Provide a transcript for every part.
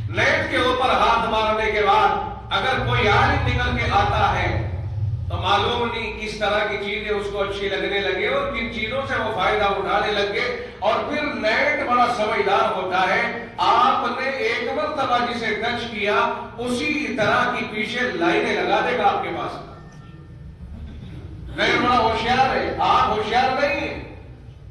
Net کے اوپر ہاتھ مارنے کے بعد اگر کوئی عالم نکل کے آتا ہے تو معلوم نہیں کس طرح کی چیزیں اس کو اچھی لگنے لگے اور کن چیزوں سے وہ فائدہ اٹھانے لگے. اور پھر نیٹ بڑا سمجھدار ہوتا ہے. آپ نے ایک مرتبہ جسے ٹچ کیا اسی طرح کی پیچھے لائنیں لگا دے گا آپ کے پاس. نیٹ بڑا ہوشیار ہے. آپ ہوشیار نہیں ہیں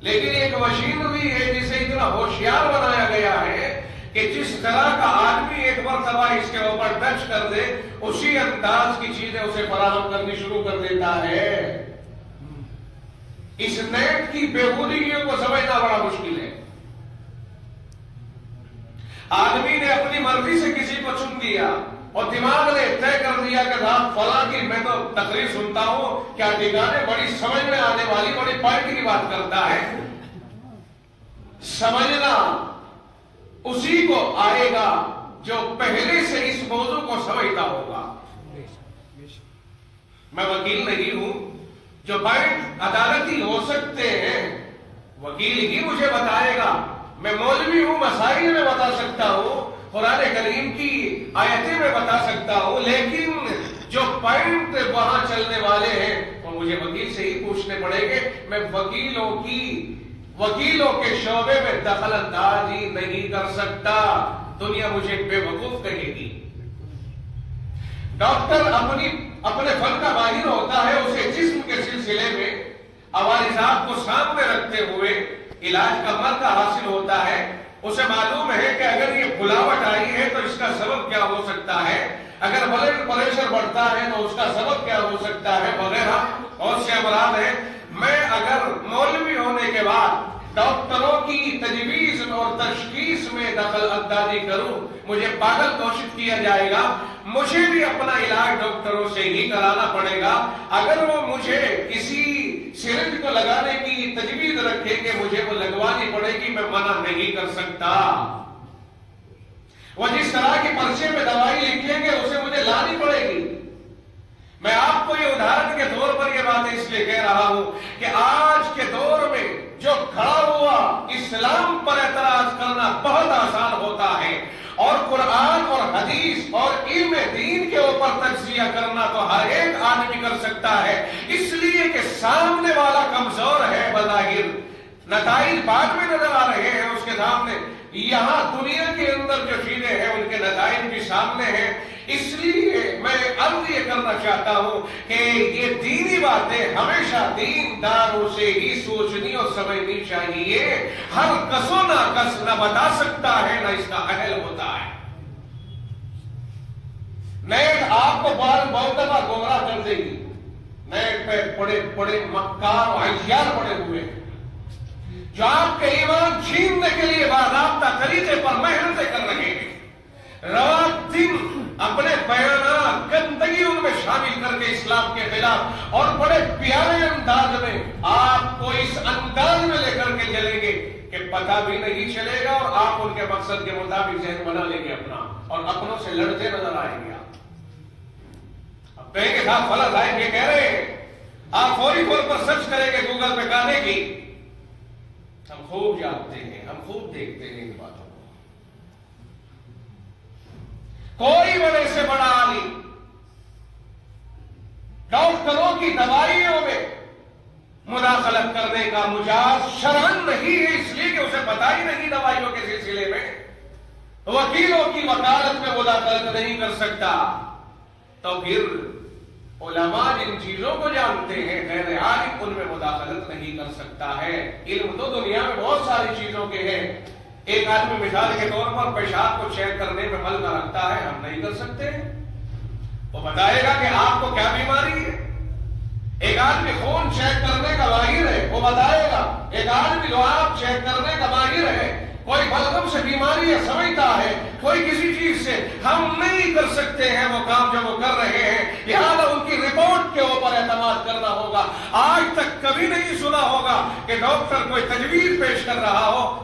لیکن ایک مشین بھی ہے جسے اتنا ہوشیار بنایا گیا ہے کہ جس طرح کا آدمی ایک مرتبہ اس کے اوپر ٹچ کر دے اسی انداز کی چیزیں اسے فراہم کرنی شروع کر دیتا ہے. اس نیٹ کی بےبودیوں کو سمجھنا بڑا مشکل ہے. آدمی نے اپنی مرضی سے کسی کو چن دیا اور دماغ نے طے کر دیا کہ صاحب فلاں کی میں تو تقریر سنتا ہوں کیا ٹھکانے بڑی سمجھ میں آنے والی بڑی پوائنٹ کی بات کرتا ہے. سمجھنا اسی کو آئے گا جو پہلے سے اس موضوع کو سمجھتا ہوگا. میں وکیل نہیں ہوں جو پوائنٹ عدالتی ہو سکتے ہیں وکیل ہی مجھے بتائے گا. میں مولوی ہوں مسائل میں بتا سکتا ہوں قرآن کریم کی آیتیں میں بتا سکتا ہوں لیکن جو پوائنٹ وہاں چلنے والے ہیں وہ مجھے وکیل سے ہی پوچھنے پڑیں گے. میں وکیلوں کے شعبے میں دخل اندازی نہیں کر سکتا. دنیا مجھے بے وقوف کہے گی. ڈاکٹر اپنے فن کا ماہر ہوتا ہے. اسے جسم کے سلسلے میں عوارضات کو سامنے رکھتے ہوئے علاج کا مرکہ حاصل ہوتا ہے. اسے معلوم ہے کہ اگر یہ پھلاوٹ آئی ہے تو اس کا سبب کیا ہو سکتا ہے, اگر بلڈ پریشر بڑھتا ہے تو اس کا سبب کیا ہو سکتا ہے وغیرہ بہت سے امراض ہیں. میں اگر مولوی ہونے کے بعد ڈاکٹروں کی تجویز اور تشخیص میں دخل اندازی کروں مجھے پاگل گھوشت کیا جائے گا. مجھے بھی اپنا علاج ڈاکٹروں سے ہی کرانا پڑے گا. اگر وہ مجھے کسی سرنج کو لگانے کی تجویز رکھیں گے مجھے وہ لگوانی پڑے گی. میں منع نہیں کر سکتا. وہ جس طرح کی پرچے میں دوائی لکھیں گے اسے مجھے لانی پڑے گی. میں آپ کو یہ ادھارن کے طور پر یہ باتیں اس لیے کہہ رہا ہوں کہ آج کے دور میں جو کھڑا ہوا اسلام پر اعتراض کرنا بہت آسان ہوتا ہے اور قرآن اور حدیث اور علم دین کے اوپر تجزیہ کرنا تو ہر ایک آدمی کر سکتا ہے. اس لیے کہ سامنے والا کمزور ہے بظاہر, نتائج بعد میں نظر آ رہے ہیں اس کے سامنے. یہاں دنیا کے اندر جو چیزیں ہیں ان کے نتائج بھی سامنے ہیں. اس لیے میں عرض یہ کرنا چاہتا ہوں کہ یہ دینی باتیں ہمیشہ دینداروں سے ہی سوچنی اور سمجھنی چاہیے. ہر کس و ناقص نہ بتا سکتا ہے نہ اس کا اہل ہوتا ہے. نیٹ آپ کو بہت دفعہ گمراہ کر دے گی. نیٹ پہ بڑے بڑے مکار و عیار پڑے ہوئے ہیں جو آپ کے ایمان چھیننے کے لیے باضابطہ طریقے پر محنتیں کر رہے ہیں. رات دن اپنے بیانات گندگی ان میں شامل کر کے اسلام کے خلاف اور بڑے پیارے انداز میں آپ کو اس انداز میں لے کر کے چلیں گے کہ پتہ بھی نہیں چلے گا اور آپ ان کے مقصد کے مطابق ذہن بنا لیں گے اپنا اور اپنوں سے لڑتے نظر آئیں گے. اب کہیں گے صاحب فلاں صاحب یہ کہہ رہے ہیں, آپ فوری طور پر سرچ کریں گے گوگل پہ گانے کی. ہم خوب جانتے ہیں, ہم خوب دیکھتے ہیں ان باتوں کو. کوئی بڑے سے بڑا عالم ڈاکٹروں کی دوائیوں میں مداخلت کرنے کا مجاز شرعاً نہیں ہے, اس لیے کہ اسے پتہ ہی نہیں دوائیوں کے سلسلے میں. وکیلوں کی وکالت میں مداخلت نہیں کر سکتا. تو پھر علماء جن چیزوں کو جانتے ہیں غیر عالم ان میں مداخلت نہیں کر سکتا ہے. علم تو دنیا میں بہت ساری چیزوں کے ہیں. ایک آدمی مثال کے طور پر پیشاب کو چیک کرنے میں ملکہ رکھتا ہے, ہم نہیں کر سکتے. وہ بتائے گا کہ آپ کو کیا بیماری ہے. ایک آدمی خون چیک کرنے کا ماہر ہے, وہ بتائے گا. ایک آدمی لعاب چیک کرنے کا ماہر ہے, کوئی بلغم سے بیماری ہے سمجھتا ہے, کوئی کسی چیز سے. ہم نہیں کر سکتے ہیں وہ کام جو وہ کر رہے ہیں, لہذا ان کی رپورٹ کے اوپر اعتماد کرنا ہوگا. آج تک کبھی نہیں سنا ہوگا کہ ڈاکٹر کوئی تجویز پیش کر رہا ہو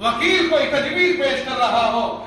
وکیل کوئی تجویز پیش کر رہا ہو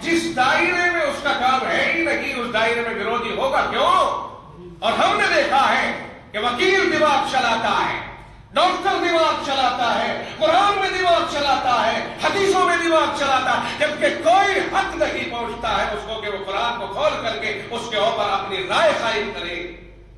جس دائرے میں اس کا کام ہے ہی نہیں اس دائرے میں وروධی ہوگا کیوں؟ اور ہم نے دیکھا ہے کہ وکیل دماغ چلاتا ہے, ڈاکٹر دماغ چلاتا ہے, قرآن میں دماغ دماغ چلاتا، جبکہ کوئی حق نہیں پہنچتا ہے اس کو کہ وہ قرآن کو کھول کر کے اس کے اوپر اپنی رائے قائم کرے۔